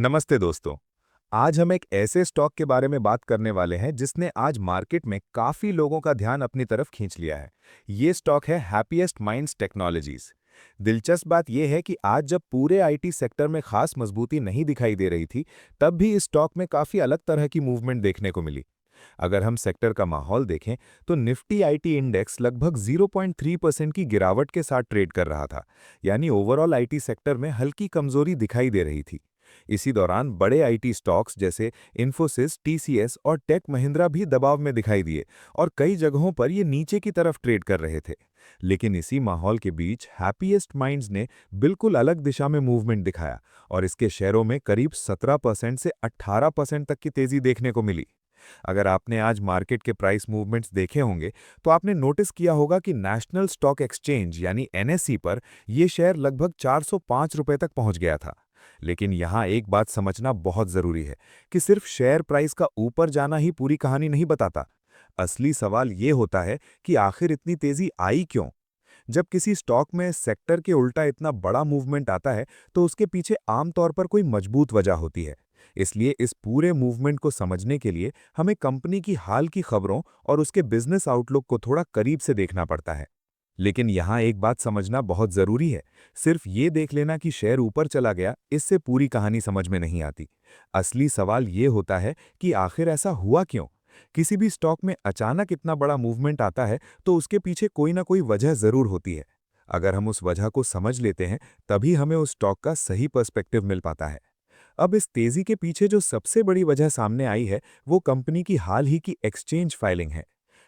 नमस्ते दोस्तों। आज हम एक ऐसे स्टॉक के बारे में बात करने वाले हैं जिसने आज मार्केट में काफी लोगों का ध्यान अपनी तरफ खींच लिया है। ये स्टॉक है हैप्पीएस्ट माइंड्स टेक्नोलॉजीज। दिलचस्प बात यह है कि आज जब पूरे आईटी सेक्टर में खास मजबूती नहीं दिखाई दे रही थी, तब भी इस स्टॉक में काफी अलग तरह की मूवमेंट देखने को मिली। अगर हम सेक्टर का माहौल देखें तो निफ्टी आईटी इंडेक्स लगभग 0.3% की गिरावट के साथ ट्रेड कर रहा था, यानी ओवरऑल आईटी सेक्टर में हल्की कमजोरी दिखाई दे रही थी। इसी दौरान बड़े आईटी स्टॉक्स जैसे इन्फोसिस, टीसीएस और टेक महिंद्रा भी दबाव में दिखाई दिए और कई जगहों पर ये नीचे की तरफ ट्रेड कर रहे थे। लेकिन इसी माहौल के बीच हैप्पीएस्ट माइंड्स ने बिल्कुल अलग दिशा में मूवमेंट दिखाया और इसके शेयरों में करीब 17% से 18% तक की तेजी देखने को मिली। अगर आपने आज मार्केट के प्राइस मूवमेंट्स देखे होंगे तो आपने नोटिस किया होगा कि नेशनल स्टॉक एक्सचेंज यानी एनएसई पर यह शेयर लगभग 405 रुपए तक पहुंच गया था। लेकिन यहां एक बात समझना बहुत जरूरी है कि सिर्फ शेयर प्राइस का ऊपर जाना ही पूरी कहानी नहीं बताता। असली सवाल यह होता है कि आखिर इतनी तेजी आई क्यों। जब किसी स्टॉक में सेक्टर के उल्टा इतना बड़ा मूवमेंट आता है तो उसके पीछे आमतौर पर कोई मजबूत वजह होती है। इसलिए इस पूरे मूवमेंट को समझने के लिए हमें कंपनी की हाल की खबरों और उसके बिजनेस आउटलुक को थोड़ा करीब से देखना पड़ता है। लेकिन यहां एक बात समझना बहुत जरूरी है। सिर्फ ये देख लेना कि शेयर ऊपर चला गया, इससे पूरी कहानी समझ में नहीं आती। असली सवाल ये होता है कि आखिर ऐसा हुआ क्यों। किसी भी स्टॉक में अचानक इतना बड़ा मूवमेंट आता है तो उसके पीछे कोई ना कोई वजह जरूर होती है। अगर हम उस वजह को समझ लेते हैं, तभी हमें उस स्टॉक का सही पर्सपेक्टिव मिल पाता है। अब इस तेजी के पीछे जो सबसे बड़ी वजह सामने आई है, वो कंपनी की हाल ही की एक्सचेंज फाइलिंग है।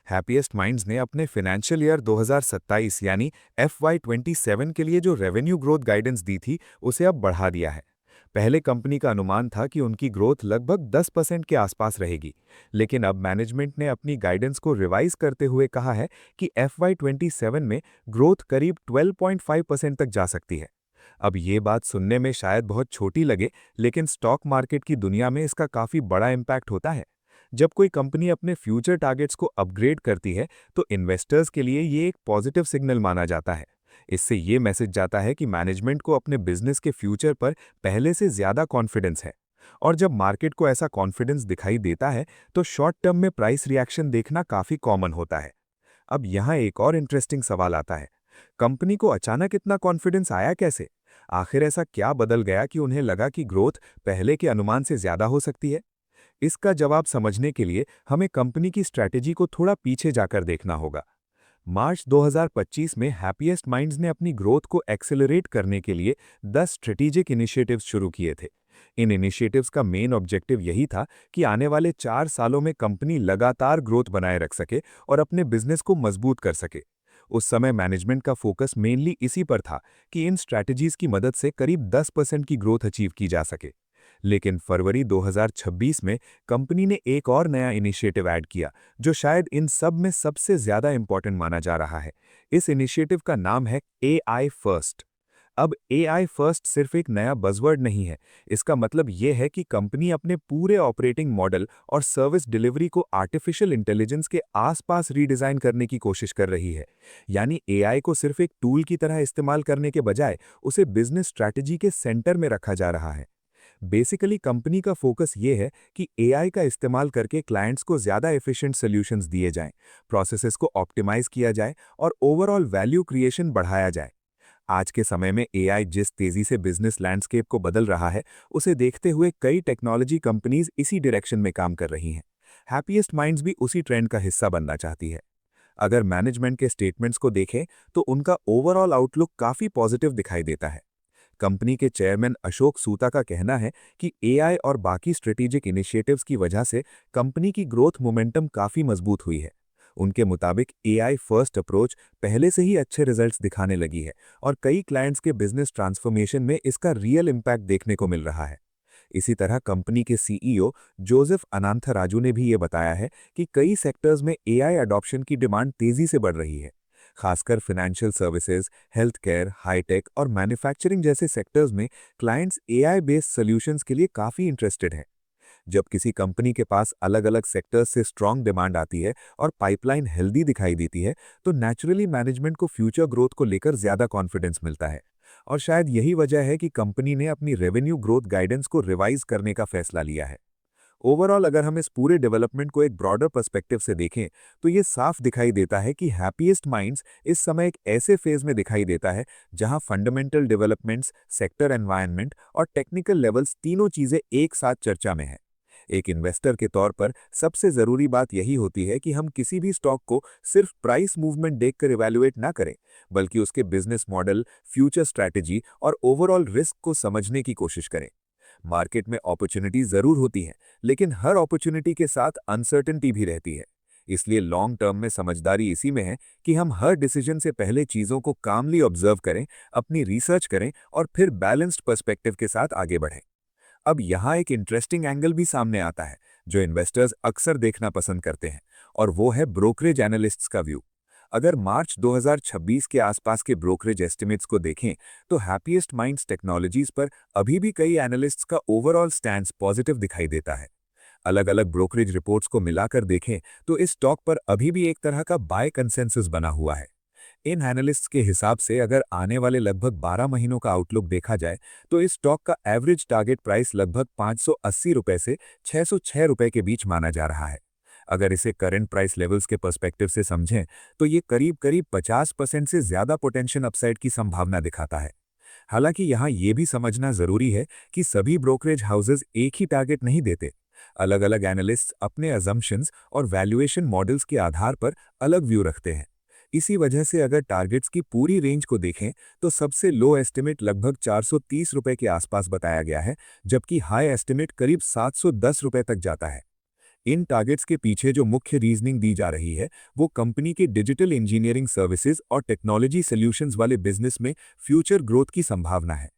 हैप्पीएस्ट माइंड्स ने अपने फाइनेंशियल ईयर 2027 यानी FY27 के लिए जो रेवेन्यू ग्रोथ गाइडेंस दी थी, उसे अब बढ़ा दिया है। पहले कंपनी का अनुमान था कि उनकी ग्रोथ लगभग 10% के आसपास रहेगी, लेकिन अब मैनेजमेंट ने अपनी गाइडेंस को रिवाइज करते हुए कहा है कि FY27 में ग्रोथ करीब 12.5% तक जा सकती है। अब ये बात सुनने में शायद बहुत छोटी लगे, लेकिन स्टॉक मार्केट की दुनिया में इसका काफी बड़ा इम्पैक्ट होता है। जब कोई कंपनी अपने फ्यूचर टारगेट्स को अपग्रेड करती है तो इन्वेस्टर्स के लिए ये एक पॉजिटिव सिग्नल माना जाता है। इससे ये मैसेज जाता है कि मैनेजमेंट को अपने बिजनेस के फ्यूचर पर पहले से ज्यादा कॉन्फिडेंस है। और जब मार्केट को ऐसा कॉन्फिडेंस दिखाई देता है तो शॉर्ट टर्म में प्राइस रिएक्शन देखना काफी कॉमन होता है। अब यहाँ एक और इंटरेस्टिंग सवाल आता है, कंपनी को अचानक इतना कॉन्फिडेंस आया कैसे। आखिर ऐसा क्या बदल गया कि उन्हें लगा कि ग्रोथ पहले के अनुमान से ज्यादा हो सकती है। इसका जवाब समझने के लिए हमें कंपनी की स्ट्रैटेजी को थोड़ा पीछे जाकर देखना होगा। मार्च 2025 में हैप्पीएस्ट माइंड्स ने अपनी ग्रोथ को एक्सेलरेट करने के लिए 10 स्ट्रेटेजिक इनिशिएटिव्स शुरू किए थे। इन इनिशिएटिव्स का मेन ऑब्जेक्टिव यही था कि आने वाले 4 सालों में कंपनी लगातार ग्रोथ बनाए रख सके और अपने बिजनेस को मजबूत कर सके। उस समय मैनेजमेंट का फोकस मेनली इसी पर था कि इन स्ट्रैटेजीज की मदद से करीब 10% की ग्रोथ अचीव की जा सके। लेकिन फरवरी 2026 में कंपनी ने एक और नया इनिशिएटिव ऐड किया, जो शायद इन सब में सबसे ज्यादा इंपॉर्टेंट माना जा रहा है। इस इनिशिएटिव का नाम है AI फर्स्ट। अब AI फर्स्ट सिर्फ एक नया बज़वर्ड नहीं है। इसका मतलब यह है कि कंपनी अपने पूरे ऑपरेटिंग मॉडल और सर्विस डिलीवरी को आर्टिफिशियल इंटेलिजेंस के आसपास रीडिजाइन करने की कोशिश कर रही है। यानी AI को सिर्फ एक टूल की तरह इस्तेमाल करने के बजाय उसे बिजनेस स्ट्रैटेजी के सेंटर में रखा जा रहा है। बेसिकली कंपनी का फोकस ये है कि AI का इस्तेमाल करके क्लाइंट्स को ज़्यादा एफिशिएंट सॉल्यूशंस दिए जाएं, प्रोसेसेस को ऑप्टिमाइज किया जाए और ओवरऑल वैल्यू क्रिएशन बढ़ाया जाए। आज के समय में AI जिस तेजी से बिजनेस लैंडस्केप को बदल रहा है, उसे देखते हुए कई टेक्नोलॉजी कंपनीज इसी डायरेक्शन में काम कर रही हैं। हैप्पीएस्ट माइंड्स भी उसी ट्रेंड का हिस्सा बनना चाहती है। अगर मैनेजमेंट के स्टेटमेंट्स को देखें तो उनका ओवरऑल आउटलुक काफ़ी पॉजिटिव दिखाई देता है। कंपनी के चेयरमैन अशोक सूता का कहना है कि AI और बाकी स्ट्रेटेजिक इनिशिएटिव्स की वजह से कंपनी की ग्रोथ मोमेंटम काफ़ी मजबूत हुई है। उनके मुताबिक AI फर्स्ट अप्रोच पहले से ही अच्छे रिजल्ट्स दिखाने लगी है और कई क्लाइंट्स के बिजनेस ट्रांसफॉर्मेशन में इसका रियल इम्पैक्ट देखने को मिल रहा है। इसी तरह कंपनी के CEO जोसेफ अनांथराजू ने भी ये बताया है कि कई सेक्टर्स में AI अडॉप्शन की डिमांड तेजी से बढ़ रही है। खासकर financial services, health care, hi tech और मैन्युफैक्चरिंग जैसे सेक्टर्स में क्लाइंट्स AI बेस्ड सॉल्यूशंस के लिए काफ़ी इंटरेस्टेड हैं। जब किसी कंपनी के पास अलग-अलग सेक्टर्स से स्ट्रॉन्ग डिमांड आती है और पाइपलाइन हेल्दी दिखाई देती है, तो नेचुरली मैनेजमेंट को फ्यूचर ग्रोथ को लेकर ज़्यादा कॉन्फिडेंस मिलता है। और शायद यही वजह है कि कंपनी ने अपनी रेवेन्यू ग्रोथ गाइडेंस को रिवाइज करने का फैसला लिया है। ओवरऑल अगर हम इस पूरे डेवलपमेंट को एक ब्रॉडर पर्सपेक्टिव से देखें, तो ये साफ दिखाई देता है कि हैप्पीएस्ट माइंड्स इस समय एक ऐसे फेज में दिखाई देता है जहां फंडामेंटल डेवलपमेंट्स, सेक्टर एनवायरनमेंट और टेक्निकल लेवल्स तीनों चीजें एक साथ चर्चा में हैं। एक इन्वेस्टर के तौर पर सबसे जरूरी बात यही होती है कि हम किसी भी स्टॉक को सिर्फ प्राइस मूवमेंट देखकर इवैल्यूएट ना करें, बल्कि उसके बिजनेस मॉडल, फ्यूचर स्ट्रैटेजी और ओवरऑल रिस्क को समझने की कोशिश करें। मार्केट में अपॉर्चुनिटी जरूर होती है, लेकिन हर अपॉर्चुनिटी के साथ अनसर्टेनिटी भी रहती है। इसलिए लॉन्ग टर्म में समझदारी इसी में है कि हम हर डिसीजन से पहले चीजों को कामली ऑब्जर्व करें, अपनी रिसर्च करें और फिर बैलेंस्ड पर्सपेक्टिव के साथ आगे बढ़ें। अब यहाँ एक इंटरेस्टिंग एंगल भी सामने आता है जो इन्वेस्टर्स अक्सर देखना पसंद करते हैं, और वो है ब्रोकरेज एनालिस्ट्स का व्यू। अगर मार्च 2026 के आसपास के ब्रोकरेज एस्टिमेट्स को देखें, तो हैप्पीएस्ट माइंड्स टेक्नोलॉजीज पर अभी भी कई एनालिस्ट्स का ओवरऑल स्टैंड पॉजिटिव दिखाई देता है। अलग अलग ब्रोकरेज रिपोर्ट्स को मिलाकर देखें तो इस स्टॉक पर अभी भी एक तरह का बाय कंसेंसस बना हुआ है। इन एनालिस्ट्स के हिसाब से अगर आने वाले लगभग 12 महीनों का आउटलुक देखा जाए, तो इस स्टॉक का एवरेज टारगेट प्राइस लगभग 580 रुपए से 606 रुपए के बीच माना जा रहा है। अगर इसे करंट प्राइस लेवल्स के पर्सपेक्टिव से समझें, तो ये करीब करीब 50% से ज्यादा पोटेंशियल अपसाइड की संभावना दिखाता है। हालांकि यहाँ ये भी समझना जरूरी है कि सभी ब्रोकरेज हाउसेज एक ही टारगेट नहीं देते। अलग अलग एनालिस्ट्स अपने अजम्पशंस और वैल्यूएशन मॉडल्स के आधार पर अलग व्यू रखते हैं। इसी वजह से अगर टारगेट्स की पूरी रेंज को देखें, तो सबसे लो एस्टिमेट लगभग 430 रुपए के आसपास बताया गया है, जबकि हाई एस्टिमेट करीब 710 रुपए तक जाता है। इन टारगेट्स के पीछे जो मुख्य रीजनिंग दी जा रही है, वो कंपनी के डिजिटल इंजीनियरिंग सर्विसेज और टेक्नोलॉजी सॉल्यूशंस वाले बिजनेस में फ्यूचर ग्रोथ की संभावना है।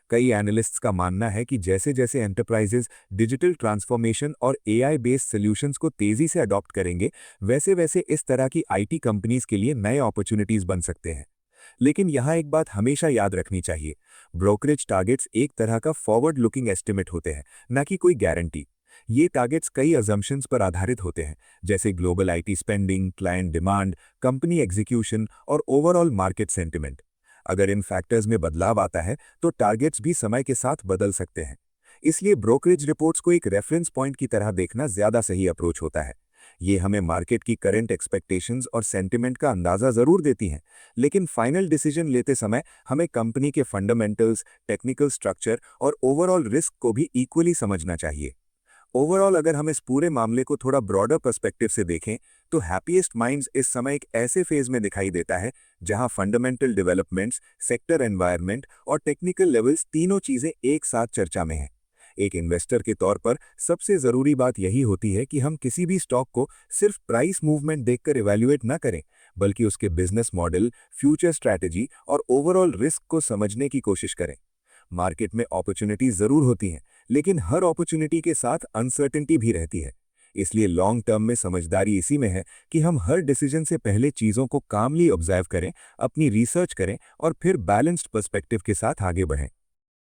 कई एनालिस्ट्स का मानना है कि जैसे जैसे एंटरप्राइजेज डिजिटल ट्रांसफॉर्मेशन और एआई बेस्ड सॉल्यूशंस को तेजी से अडॉप्ट करेंगे, वैसे वैसे इस तरह की आईटी कंपनीज के लिए नए अपॉर्चुनिटीज बन सकते हैं। लेकिन यहाँ एक बात हमेशा याद रखनी चाहिए, ब्रोकरेज टारगेट्स एक तरह का फॉरवर्ड लुकिंग एस्टिमेट होते हैं, न कि कोई गारंटी। ये टारगेट्स कई अजम्पशंस पर आधारित होते हैं, जैसे global IT spending, client demand, company execution और ओवरऑल मार्केट सेंटिमेंट। अगर इन फैक्टर्स में बदलाव आता है, तो टारगेट्स भी समय के साथ बदल सकते हैं। इसलिए ब्रोकरेज रिपोर्ट्स को एक रेफरेंस पॉइंट की तरह देखना ज्यादा सही अप्रोच होता है। ये हमें मार्केट की करंट एक्सपेक्टेशंस और सेंटिमेंट का अंदाजा जरूर देती हैं, लेकिन फाइनल डिसीजन लेते समय हमें कंपनी के फंडामेंटल्स, टेक्निकल स्ट्रक्चर और ओवरऑल रिस्क को भी इक्वली समझना चाहिए। ओवरऑल अगर हम इस पूरे मामले को थोड़ा ब्रॉडर पर्सपेक्टिव से देखें, तो हैप्पीएस्ट माइंड्स इस समय एक ऐसे फेज में दिखाई देता है जहां फंडामेंटल डेवलपमेंट्स, सेक्टर एनवायरनमेंट और टेक्निकल लेवल्स तीनों चीजें एक साथ चर्चा में हैं। एक इन्वेस्टर के तौर पर सबसे जरूरी बात यही होती है कि हम किसी भी स्टॉक को सिर्फ प्राइस मूवमेंट देखकर इवैल्यूएट ना करें, बल्कि उसके बिजनेस मॉडल, फ्यूचर स्ट्रैटेजी और ओवरऑल रिस्क को समझने की कोशिश करें। मार्केट में अपॉर्चुनिटी जरूर होती हैं, लेकिन हर अपॉर्चुनिटी के साथ अनसर्टेनिटी भी रहती है। इसलिए लॉन्ग टर्म में समझदारी इसी में है कि हम हर डिसीजन से पहले चीजों को कामली ऑब्जर्व करें, अपनी रिसर्च करें और फिर बैलेंस्ड पर्सपेक्टिव के साथ आगे बढ़ें।